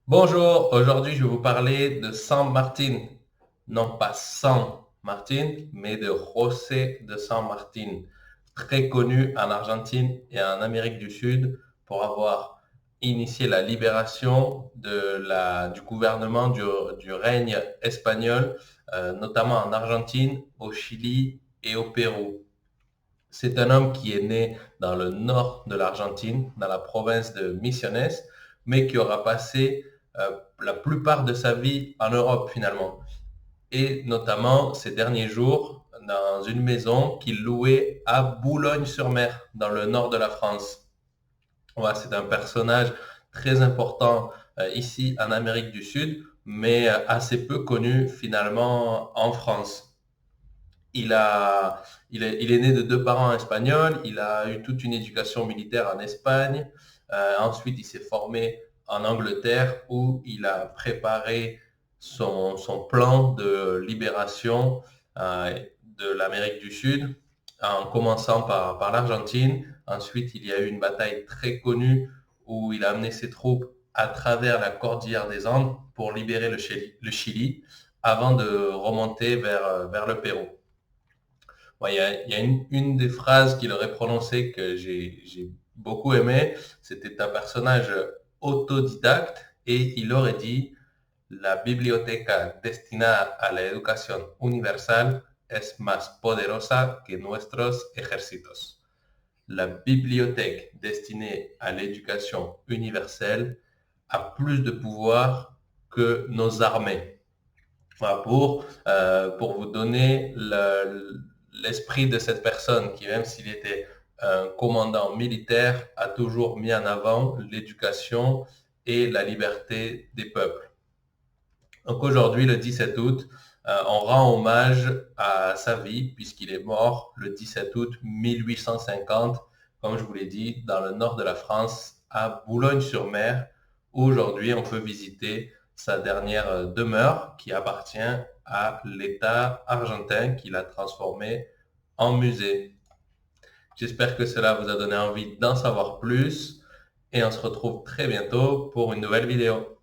Bonjour, aujourd'hui je vais vous parler de San Martin. Non pas San Martin, mais de José de San Martin, très connu en Argentine et en Amérique du Sud pour avoir initié la libération du gouvernement du règne espagnol, notamment en Argentine, au Chili et au Pérou. C'est un homme qui est né dans le nord de l'Argentine, dans la province de Misiones, mais qui aura passé la plupart de sa vie en Europe finalement. Et notamment ces derniers jours dans une maison qu'il louait à Boulogne-sur-Mer, dans le nord de la France. Voilà, c'est un personnage très important ici en Amérique du Sud, mais assez peu connu finalement en France. Il est né de deux parents espagnols. Il a eu toute une éducation militaire en Espagne. Ensuite, il s'est formé en Angleterre où il a préparé son plan de libération de l'Amérique du Sud en commençant par l'Argentine. Ensuite, il y a eu une bataille très connue où il a amené ses troupes à travers la cordillère des Andes pour libérer le Chili avant de remonter vers le Pérou. Ouais, il y a une des phrases qu'il aurait prononcées que j'ai beaucoup aimé. C'était un personnage autodidacte et il aurait dit la biblioteca destinada a la educación universal es más poderosa que nuestros ejércitos. La bibliothèque destinée à l'éducation universelle a plus de pouvoir que nos armées. Voilà, pour vous donner l'esprit de cette personne qui, même s'il était un commandant militaire, a toujours mis en avant l'éducation et la liberté des peuples. Donc aujourd'hui, le 17 août, on rend hommage à sa vie puisqu'il est mort le 17 août 1850, comme je vous l'ai dit, dans le nord de la France, à Boulogne-sur-Mer, où aujourd'hui on peut visiter sa dernière demeure qui appartient à l'État argentin qui l'a transformé en musée. J'espère que cela vous a donné envie d'en savoir plus et on se retrouve très bientôt pour une nouvelle vidéo.